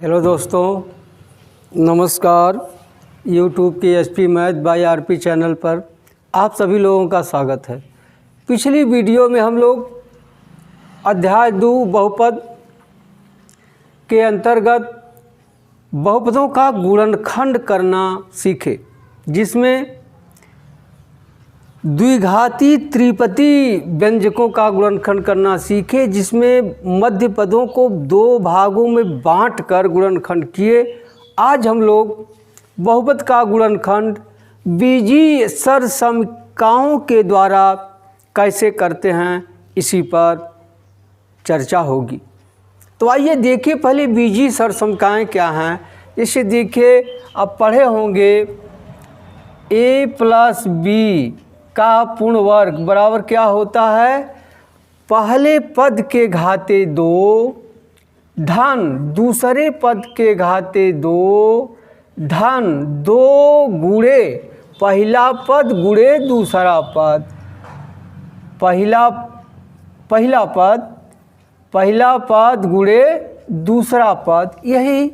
Hello दोस्तों, नमस्कार। YouTube के SP math by RP channel पर आप सभी लोगों का स्वागत है। पिछली वीडियो में हम लोग अध्याय 2 बहुपद के अंतर्गत बहुपदों का गुणनखंड करना सीखे, जिसमें द्विघाती त्रिपदी व्यंजकों का गुणनखंड करना सीखे, जिसमें मध्य पदों को 2 भागों में बांटकर गुणनखंड किए। आज हम लोग बहुपद का गुणनखंड बीजीय सरसमिकाओं के द्वारा कैसे करते हैं, इसी पर चर्चा होगी। तो आइए देखिए पहले बीजीय सरसमिकाएँ क्या हैं। इसे देखिए, अब पढ़े होंगे a + b का पूर्ण वर्ग बराबर क्या होता है, पहले पद के घाते 2 धन दूसरे पद के घाते 2 धन 2 गुणे पहला पद गुणे दूसरा पद, पहला पद गुणे दूसरा पद। यही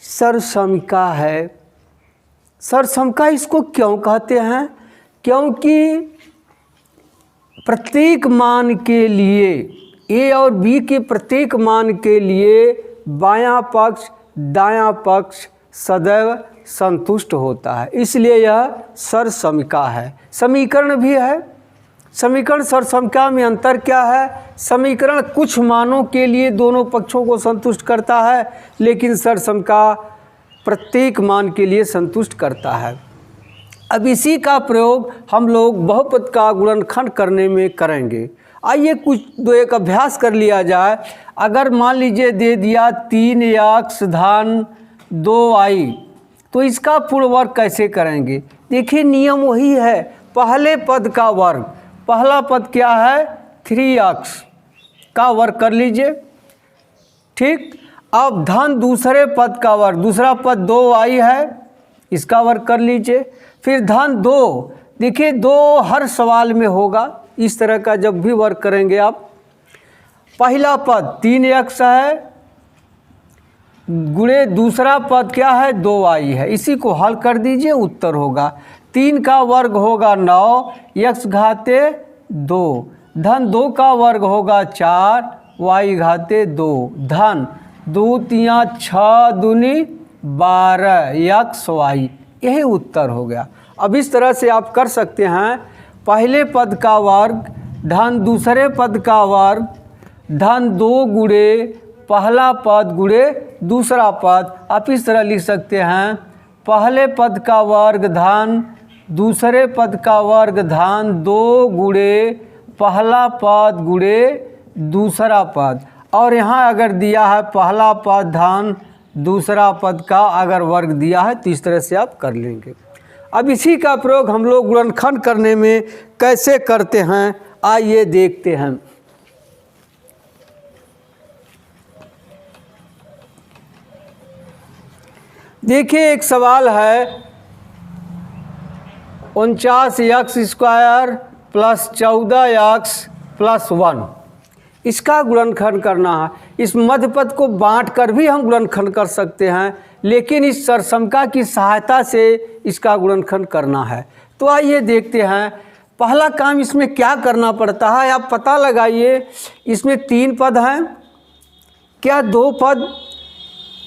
सरसमिका है। सरसमिका इसको क्यों कहते हैं? क्योंकि प्रत्येक मान के लिए a और b के प्रत्येक मान के लिए बायां पक्ष दायां पक्ष सदैव संतुष्ट होता है, इसलिए यह सरसमिका है। समीकरण भी है। समीकरण सरसमिका में अंतर क्या है? समीकरण कुछ मानों के लिए दोनों पक्षों को संतुष्ट करता है, लेकिन सरसमिका प्रत्येक मान के लिए संतुष्ट करता है। अब इसी का प्रयोग हम लोग बहुपद का गुणनखंड करने में करेंगे। आइए एक अभ्यास कर लिया जाए। अगर मान लीजिए दे दिया 3x धन 2y, तो इसका पूर्ण वर्ग कैसे करेंगे? देखिए, नियम वही है, पहले पद का वर्ग। पहला पद क्या है? 3x का वर्ग कर लीजिए, ठीक। अब धन दूसरे पद का वर्ग, दूसरा पद 2y है, इसका वर्ग कर लीजिए। फिर धन 2, देखिए 2 हर सवाल में होगा, इस तरह का जब भी वर्ग करेंगे आप। पहला पद 3x है गुणे दूसरा पद क्या है? 2y है, इसी को हल कर दीजिए, उत्तर होगा 3 का वर्ग होगा 9 x घाते 2, धन 2 का वर्ग होगा 4 y घाते 2, धन 2 3 6 दूनी 12 x y। यही उत्तर हो गया। अब इस तरह से आप कर सकते हैं, पहले पद का वर्ग धन दूसरे पद का वर्ग धन 2 गुणे पहला पद गुणे दूसरा पद। आप इस तरह लिख सकते हैं, पहले पद का वर्ग धन दूसरे पद का वर्ग धन 2 गुणे पहला पद गुणे दूसरा पद। और यहाँ अगर दिया है पहला पद धन दूसरा पद का अगर वर्ग दिया है, तो इस तरह से आप कर लेंगे। अब इसी का प्रयोग हम लोग गुणनखंड करने में कैसे करते हैं, आइए देखते हैं। देखिए, एक सवाल है 49x² + 14x + 1, इसका गुणनखंड करना है। इस मध्य पद को बांटकर भी हम गुणनखंड कर सकते हैं, लेकिन इस सरसमिका की सहायता से इसका गुणनखंड करना है। तो आइए देखते हैं। पहला काम इसमें क्या करना पड़ता है, आप पता लगाइए। इसमें 3 पद हैं, क्या 2 पद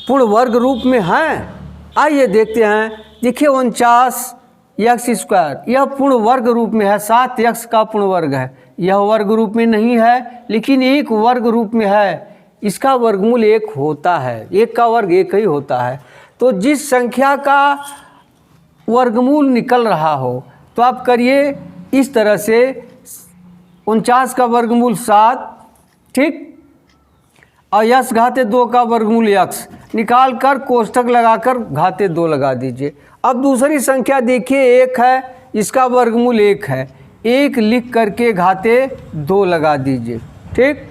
पूर्ण वर्ग रूप में हैं? आइए देखते हैं। देखिए 49x², यह पूर्ण वर्ग रूप में है, 7x का पूर्ण वर्ग है। यह वर्ग रूप में नहीं है, लेकिन एक वर्ग रूप में है, इसका वर्गमूल 1 होता है, 1 का वर्ग 1 ही होता है। तो जिस संख्या का वर्गमूल निकल रहा हो, तो आप करिए इस तरह से, 49 का वर्गमूल 7, ठीक, और x घाते 2 का वर्गमूल x निकाल कर कोष्ठक लगाकर घाते 2 लगा दीजिए। अब दूसरी संख्या देखिए 1 है, इसका वर्गमूल 1 है, 1 लिख करके घाते 2 लगा दीजिए, ठीक।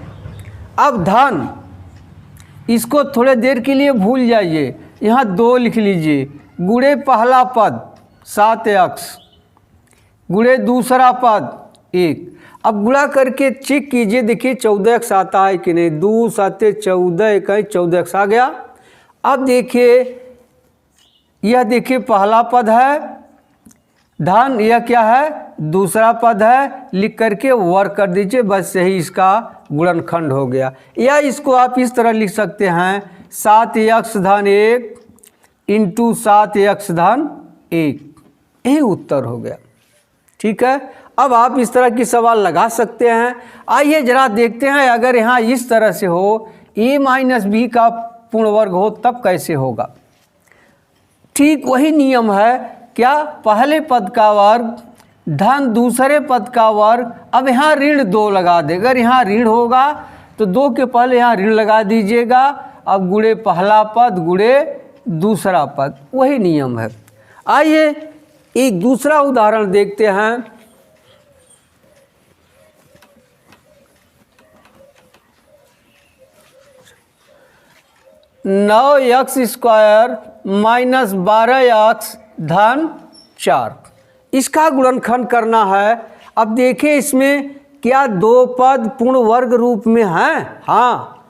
अब धन, इसको थोड़े देर के लिए भूल जाइए, यहाँ 2 लिख लीजिए, गुणे पहला पद 7x गुणे दूसरा पद 1। अब गुणा करके चेक कीजिए, देखिए 14x आता है कि नहीं। 2 7 14, 21 14x आ गया। अब देखिए यह देखिए पहला पद है धन, यह क्या है दूसरा पद है, लिख करके वर्ग कर दीजिए, बस यही इसका गुणनखंड हो गया। या इसको आप इस तरह लिख सकते हैं 7x धन 1 इंटू 7x धन 1, यही उत्तर हो गया। ठीक है, अब आप इस तरह की सवाल लगा सकते हैं। आइए जरा देखते हैं, अगर यहाँ इस तरह से हो a माइनस बी का पूर्ण वर्ग हो तब कैसे होगा। ठीक वही नियम है, क्या पहले पद का वर्ग धन दूसरे पद का वर्ग। अब यहाँ ऋण 2 लगा दे, अगर यहाँ ऋण होगा तो 2 के पहले यहाँ ऋण लगा दीजिएगा। अब गुणे पहला पद गुणे दूसरा पद, वही नियम है। आइए एक दूसरा उदाहरण देखते हैं। नौ एक्स स्क्वायर माइनस 12x धन 4, इसका गुणनखंड करना है। अब देखिए इसमें क्या दो पद पूर्ण वर्ग रूप में हैं? हाँ,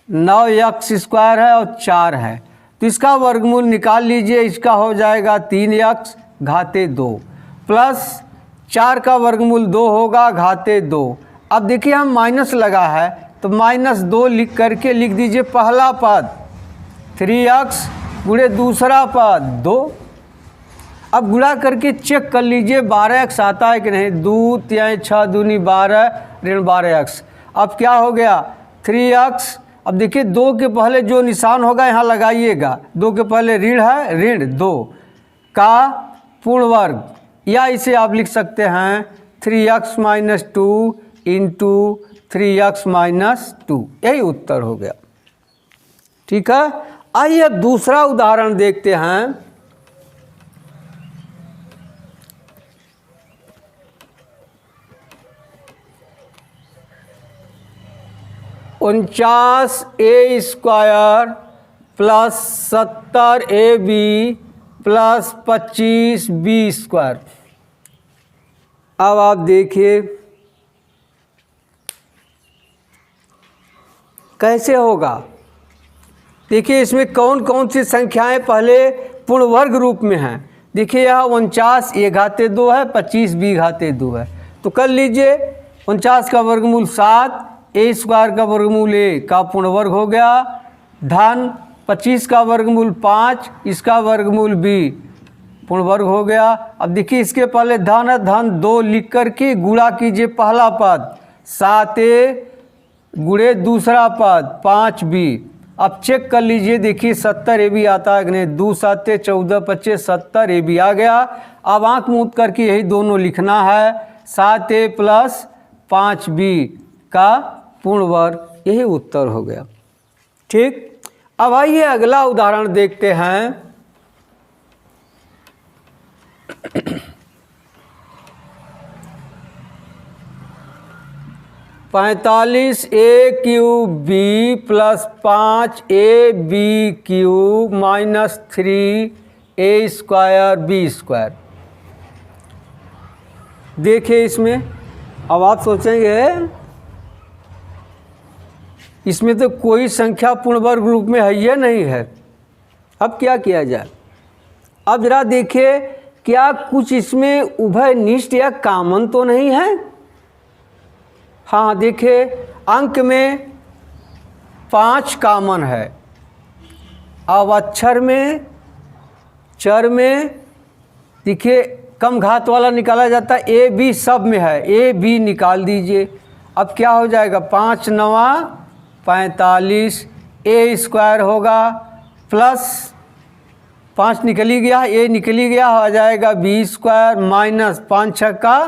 9x स्क्वायर है और 4 है, तो इसका वर्गमूल निकाल लीजिए। इसका हो जाएगा 3x घाते 2 प्लस 4 का वर्गमूल 2 होगा घाते 2। अब देखिए हम माइनस लगा है तो -2 लिख करके लिख दीजिए पहला पद 3x गुणे दूसरा पद 2। अब गुणा करके चेक कर लीजिए 12x आता है कि नहीं। 2 3 6 दूनी 12 ऋण 12x। अब क्या हो गया 3x। अब देखिए 2 के पहले जो निशान होगा यहाँ लगाइएगा, 2 के पहले ऋण है, ऋण 2 का पूर्ण वर्ग, या इसे आप लिख सकते हैं 3x minus 2 into 3x minus 2, यही उत्तर हो गया। ठीक है, आइए अब दूसरा उदाहरण देखते हैं। (49a square plus 70ab plus 25b square. अब आप देखिए कैसे होगा। देखिए इसमें कौन कौन सी संख्याएं पहले पूर्ण वर्ग रूप में हैं। देखिए यहाँ 49 a घाते 2 है, 25 b घाते 2 है, तो कर लीजिए 49 का वर्गमूल 7, a स्क्वायर का वर्गमूल a का पूर्ण वर्ग हो गया, धन 25 का वर्गमूल 5, इसका वर्गमूल b पूर्ण वर्ग हो गया। अब देखिए इसके पहले धन है, धन 2 लिख करके गुणा कीजिए पहला पद 7a गुणे दूसरा पद 5b। अब चेक कर लीजिए, देखिए 70ab आता है कि नहीं। 2 7 14 25 70ab आ गया। अब आँख मूंद करके यही दोनों लिखना है, 7a प्लस 5b का पूर्ण वर्ग, यही उत्तर हो गया। ठीक, अब आइए अगला उदाहरण देखते हैं। (45a cube b plus 5ab cube minus 3a square b square. देखिए इसमें अब आप सोचेंगे इसमें तो कोई संख्या पूर्ण वर्ग रूप में है या नहीं है, अब क्या किया जाए। अब जरा देखिए क्या कुछ इसमें उभयनिष्ठ या कॉमन तो नहीं है। हाँ देखिए अंक में 5 कॉमन है। अब अक्षर में, चर में देखिए कम घात वाला निकाला जाता है, ए बी सब में है, ए बी निकाल दीजिए। अब क्या हो जाएगा 5 9 45 a स्क्वायर होगा प्लस 5 निकली गया, a निकली गया, हो जाएगा b स्क्वायर माइनस 5 6 का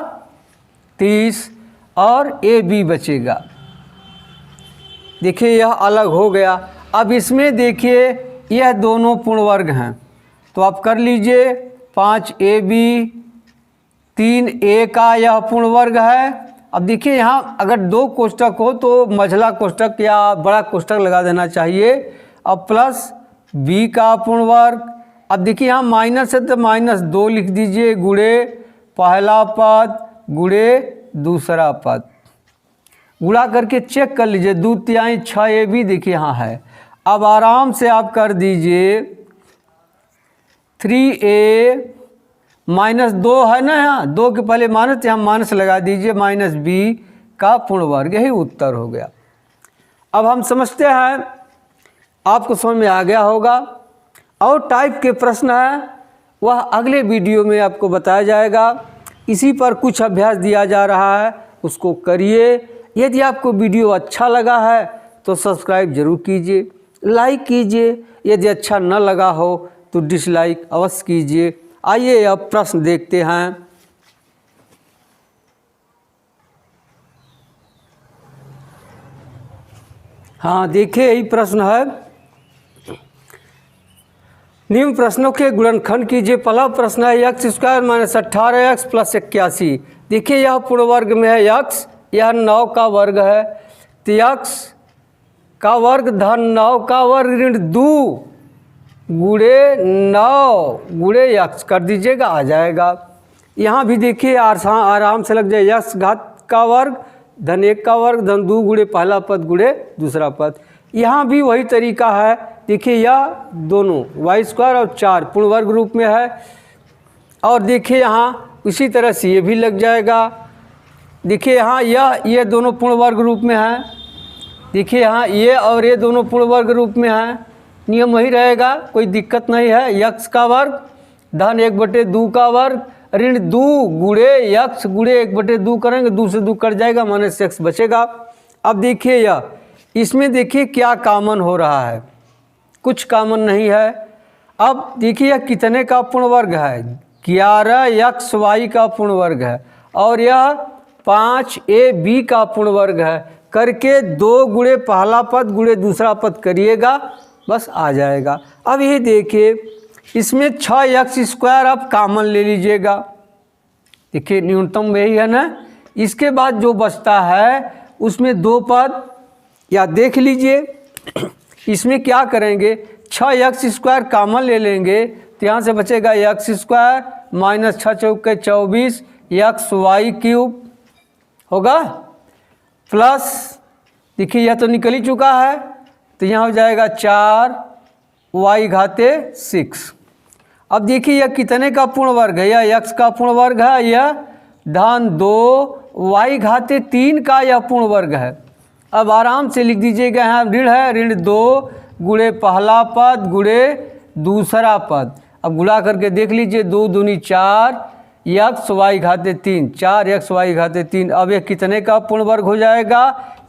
30 और a b बचेगा। देखिए यह अलग हो गया। अब इसमें देखिए यह दोनों पूर्ण वर्ग हैं, तो आप कर लीजिए 5ab 3a का यह पूर्ण वर्ग है। अब देखिए यहाँ अगर 2 कोष्ठक हो तो मझला कोष्ठक या बड़ा कोष्ठक लगा देना चाहिए। अब प्लस b का पूर्ण वर्ग। अब देखिए यहाँ माइनस है तो -2 लिख दीजिए गुणे पहला पद गुणे दूसरा पद। गुणा करके चेक कर लीजिए, 2 तिहाई 6 ये भी देखिए यहाँ है। अब आराम से आप कर दीजिए 3a माइनस 2 है ना, यहाँ 2 के पहले माइनस, यहाँ माइनस लगा दीजिए, माइनस b का पूर्ण वर्ग, यही उत्तर हो गया। अब हम समझते हैं, आपको समझ में आ गया होगा। और टाइप के प्रश्न है वह अगले वीडियो में आपको बताया जाएगा। इसी पर कुछ अभ्यास दिया जा रहा है, उसको करिए। यदि आपको वीडियो अच्छा लगा है तो सब्सक्राइब जरूर कीजिए, लाइक कीजिए। यदि अच्छा न लगा हो तो डिसलाइक अवश्य कीजिए। आइए अब प्रश्न देखते हैं। हाँ देखिए, यही प्रश्न है। निम्न प्रश्नों के गुणनखंड कीजिए। पहला प्रश्न है x square minus 18x plus 81। देखिए यह पूर्ण वर्ग में है x, यह 9 का वर्ग है, तो x का वर्ग धन 9 का वर्ग ऋण 2 गुणे 9 गुणे x कर दीजिएगा, आ जाएगा। यहाँ भी देखिए आराम से लग जाए, x घात का वर्ग धन 1 का वर्ग धन 2 गुणे पहला पद गुणे दूसरा पद। यहाँ भी वही तरीका है। देखिए यह दोनों y स्क्वायर और 4 पूर्ण वर्ग रूप में है, और देखिए यहाँ उसी तरह से ये भी लग जाएगा। देखिए यहाँ ये दोनों पूर्ण वर्ग रूप में है। देखिए यहाँ ये और ये दोनों पूर्ण वर्ग रूप में है, नियम वही रहेगा, कोई दिक्कत नहीं है। x का वर्ग धन 1/2 का वर्ग ऋण 2 गुणे x गुणे 1/2 करेंगे, 2 से 2 कट जाएगा, माइनस x बचेगा। अब देखिए यह इसमें देखिए क्या कॉमन हो रहा है, कुछ कॉमन नहीं है। अब देखिए यह कितने का पूर्ण वर्ग है, 11xy का पूर्ण वर्ग है, और यह 5ab का पूर्ण वर्ग है। करके 2 गुणे पहला पद गुणे दूसरा पद करिएगा, बस आ जाएगा। अब ये देखिए इसमें 6x स्क्वायर आप कॉमन ले लीजिएगा। देखिए न्यूनतम यही है ना। इसके बाद जो बचता है उसमें 2 पद, या देख लीजिए इसमें क्या करेंगे, 6x स्क्वायर कॉमन ले लेंगे, तो यहाँ से बचेगा x स्क्वायर माइनस 6 चौके 24 xy क्यूब होगा, प्लस देखिए यह तो निकल ही चुका है, तो यहाँ हो जाएगा 4y घाते 6। अब देखिए यह कितने का पूर्ण वर्ग है, यह x का पूर्ण वर्ग है, यह धन 2y घाते 3 का यह पूर्ण वर्ग है। अब आराम से लिख दीजिएगा, यहाँ ऋण है, ऋण 2 गुणे पहला पद गुणे दूसरा पद। अब गुणा करके देख लीजिए, 2 दूनी 4 xy घाते 3, 4xy घाते 3। अब ये कितने का पूर्ण वर्ग हो जाएगा,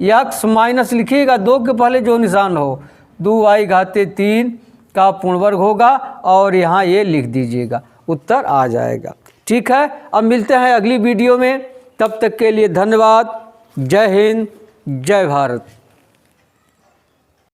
x माइनस लिखिएगा 2 के पहले जो निशान हो, 2y घाते 3 का पूर्ण वर्ग होगा, और यहाँ ये लिख दीजिएगा, उत्तर आ जाएगा। ठीक है, अब मिलते हैं अगली वीडियो में, तब तक के लिए धन्यवाद। जय हिंद, जय भारत।